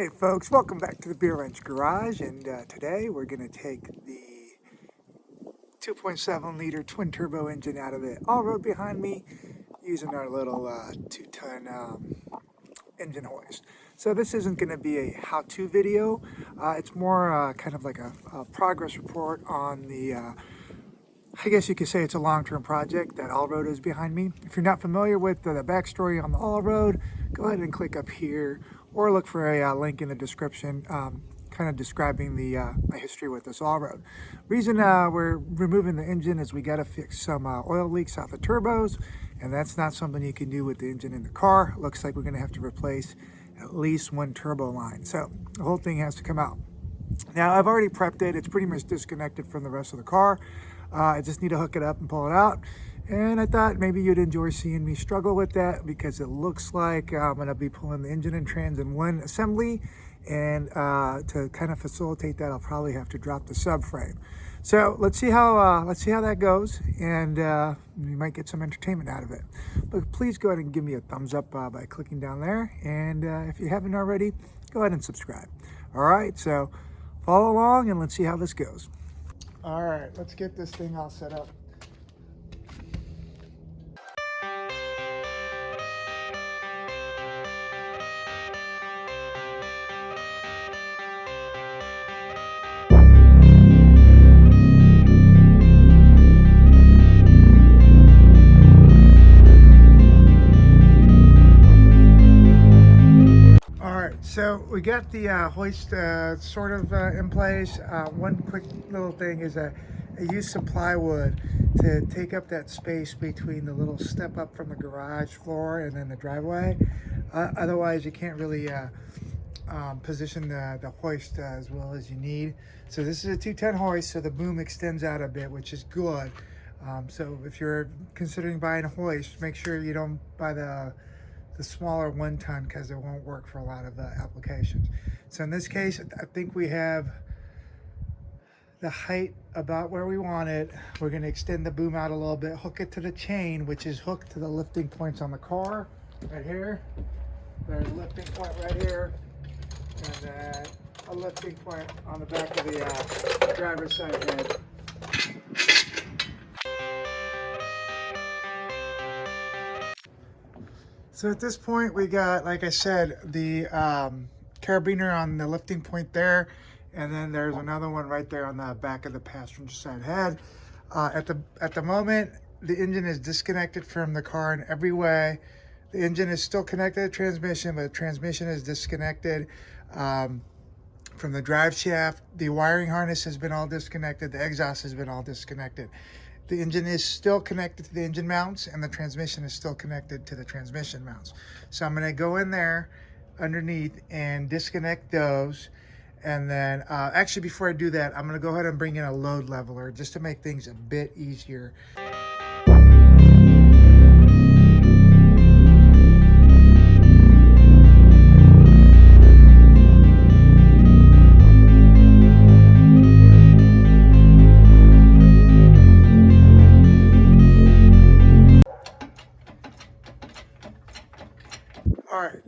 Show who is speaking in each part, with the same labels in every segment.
Speaker 1: Alright folks, welcome back to the Beer Wrench Garage, and today we're going to take the 2.7 liter twin turbo engine out of the Allroad behind me using our little 2-ton engine hoist. So this isn't going to be a how-to video, it's more kind of like a progress report on the I guess you could say it's a long-term project that Allroad is behind me. If you're not familiar with the backstory on the Allroad, go ahead and click up here or look for a link in the description kind of describing my history with this Allroad. Reason we're removing the engine is we got to fix some oil leaks off the turbos, and that's not something you can do with the engine in the car. Looks like we're going to have to replace at least one turbo line. So the whole thing has to come out. Now I've already prepped it. It's pretty much disconnected from the rest of the car. I just need to hook it up and pull it out. And I thought maybe you'd enjoy seeing me struggle with that, because it looks like I'm going to be pulling the engine and trans in one assembly. And to kind of facilitate that, I'll probably have to drop the subframe. So let's see how that goes, and you might get some entertainment out of it. But please go ahead and give me a thumbs up by clicking down there. And if you haven't already, go ahead and subscribe. All right, so follow along and let's see how this goes. All right, let's get this thing all set up. So we got the hoist sort of in place. One quick little thing is I used some plywood to take up that space between the little step up from the garage floor and then the driveway. Otherwise, you can't really position the hoist as well as you need. So this is a 210 hoist, so the boom extends out a bit, which is good. So if you're considering buying a hoist, make sure you don't buy the smaller 1 ton, because it won't work for a lot of applications. So in this case, I think we have the height about where we want it. We're going to extend the boom out a little bit, hook it to the chain, which is hooked to the lifting points on the car right here. There's a lifting point right here, and then a lifting point on the back of the driver's side head. So at this point, we got, like I said, the carabiner on the lifting point there, and then there's another one right there on the back of the passenger side head. At the moment, the engine is disconnected from the car in every way. The engine is still connected to the transmission, but the transmission is disconnected from the drive shaft. The wiring harness has been all disconnected. The exhaust has been all disconnected. The engine is still connected to the engine mounts, and the transmission is still connected to the transmission mounts. So I'm going to go in there underneath and disconnect those. And then actually, before I do that, I'm going to go ahead and bring in a load leveler just to make things a bit easier.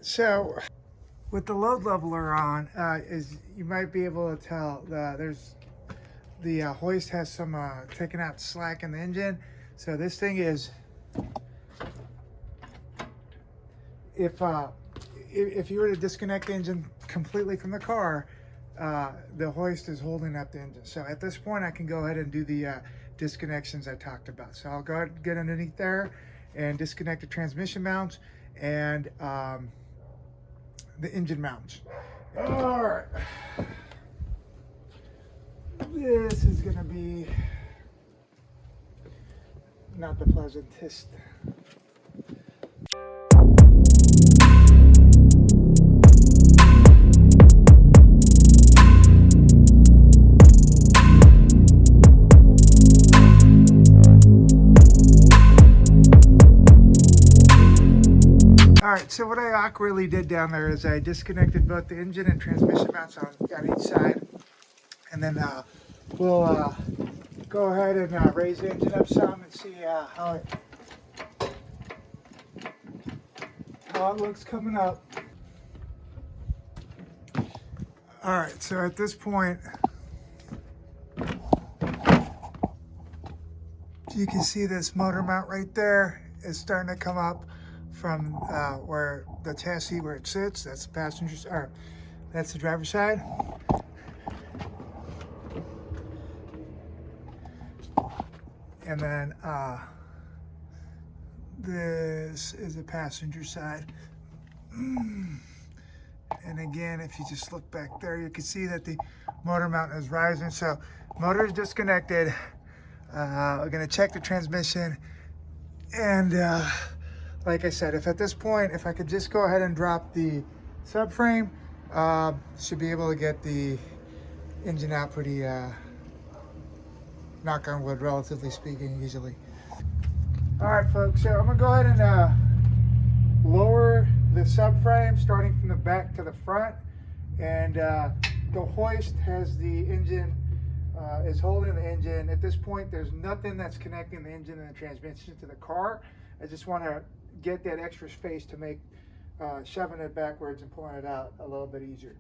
Speaker 1: So with the load leveler on, is you might be able to tell there's the hoist has some taken out slack in the engine. So this thing is, if you were to disconnect the engine completely from the car, the hoist is holding up the engine. So at this point, I can go ahead and do the disconnections I talked about. So I'll go ahead and get underneath there and disconnect the transmission mounts and the engine mounts. All right, this is gonna be not the pleasantest. Alright, so what I awkwardly did down there is I disconnected both the engine and transmission mounts on each side. And then we'll go ahead and raise the engine up some and see how it looks coming up. All right, so at this point, you can see this motor mount right there is starting to come up from where the chassis, where it sits. That's the passenger, or that's the driver's side. And then this is the passenger side. And again, if you just look back there, you can see that the motor mount is rising. So motor is disconnected. We're gonna check the transmission. And like I said, if at this point, if I could just go ahead and drop the subframe, should be able to get the engine out pretty, knock on wood, relatively speaking, easily. All right, folks, so I'm gonna go ahead and lower the subframe starting from the back to the front. And the hoist has the engine, is holding the engine. At this point, there's nothing that's connecting the engine and the transmission to the car. I just want to get that extra space to make shoving it backwards and pulling it out a little bit easier.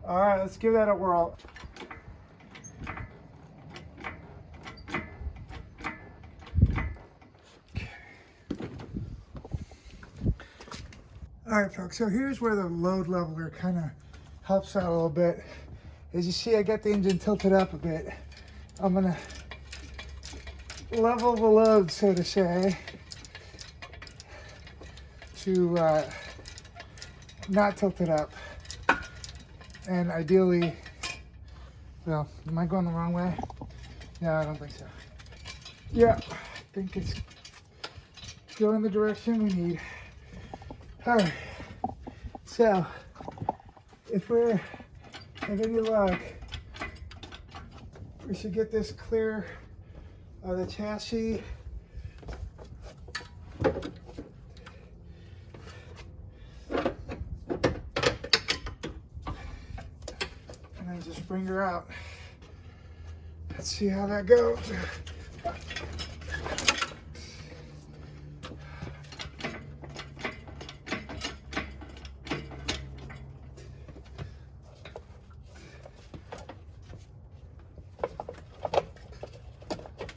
Speaker 1: All right, let's give that a whirl. Okay. All right, folks, so here's where the load leveler kind of helps out a little bit. As you see, I got the engine tilted up a bit. I'm gonna level the load, so to say, to not tilt it up. And ideally, well, am I going the wrong way? No, I don't think so. Yeah, I think it's going the direction we need. All right, so if we're have any luck, we should get this clear of the chassis. Just bring her out. Let's see how that goes.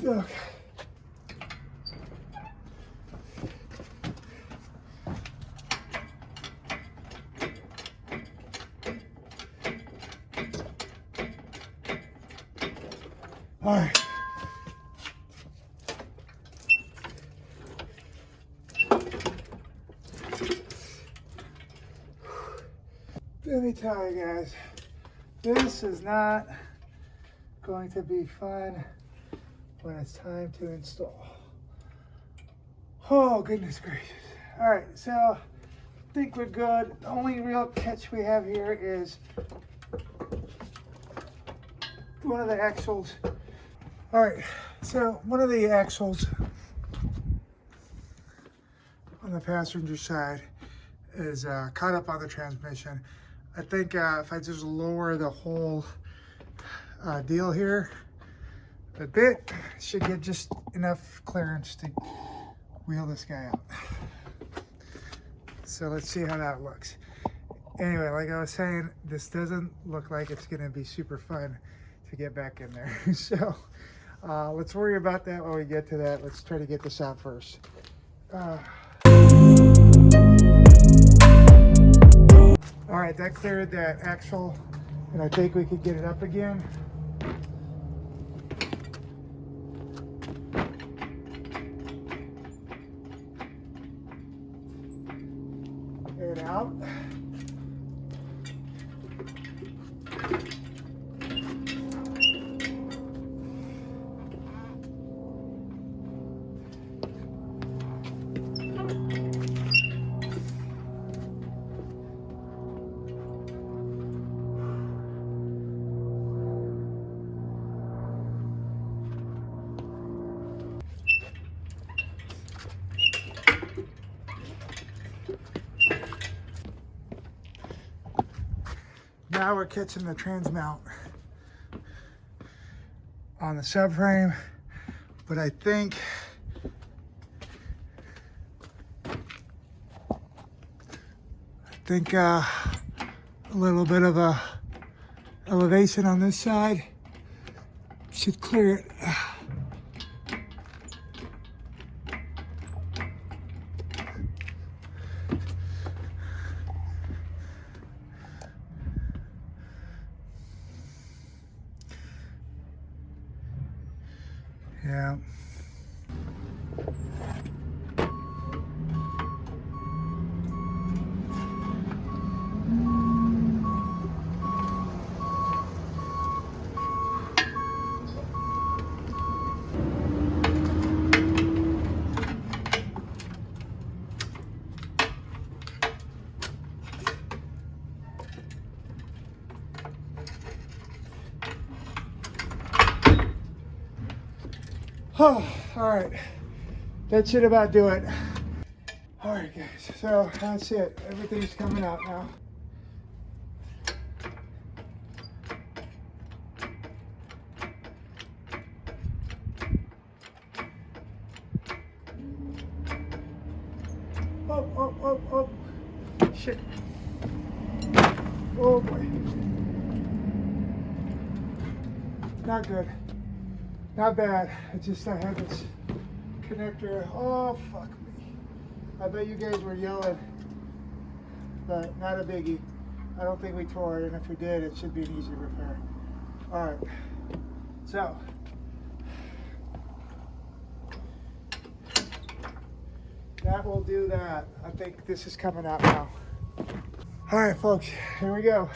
Speaker 1: Okay. All right. Let me tell you guys, this is not going to be fun when it's time to install. Oh, goodness gracious. All right, so I think we're good. The only real catch we have here is one of the axles. All right, so one of the axles on the passenger side is caught up on the transmission. I think if I just lower the whole deal here a bit, should get just enough clearance to wheel this guy out. So let's see how that looks. Anyway, like I was saying, this doesn't look like it's gonna be super fun to get back in there. So let's worry about that when we get to that. Let's try to get this out first. All right, that cleared that axle, and I think we could get it up again. Get it out. now we're catching the trans mount on the subframe, but I think a little bit of a elevation on this side should clear it. Yeah. Oh, all right, that should about do it. All right, guys, so that's it. Everything's coming out now. Oh, shit. Oh boy. Not good. Not bad. It's just I had this connector. Oh, fuck me. I bet you guys were yelling, but not a biggie. I don't think we tore it, and if we did, it should be an easy repair. All right. So, that will do that. I think this is coming out now. All right, folks, here we go.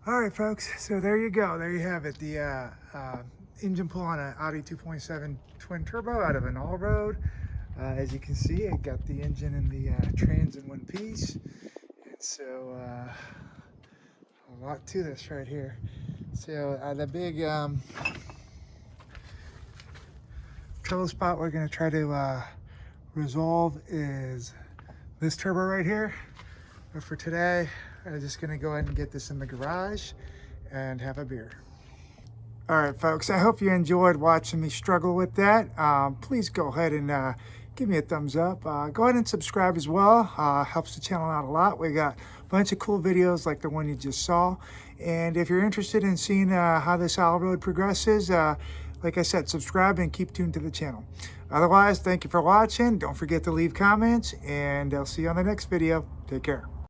Speaker 1: All right, folks, so there you go. There you have it. The engine pull on an Audi 2.7 twin turbo out of an Allroad. As you can see, it got the engine and the trans in one piece. And so a lot to this right here. So the big trouble spot we're going to try to resolve is this turbo right here. But for today, I'm just gonna go ahead and get this in the garage and have a beer. All right, folks, I hope you enjoyed watching me struggle with that. Please go ahead and give me a thumbs up. Go ahead and subscribe as well. Helps the channel out a lot. We got a bunch of cool videos like the one you just saw. And if you're interested in seeing how this Allroad progresses, like I said, subscribe and keep tuned to the channel. Otherwise, thank you for watching. Don't forget to leave comments, and I'll see you on the next video. Take care.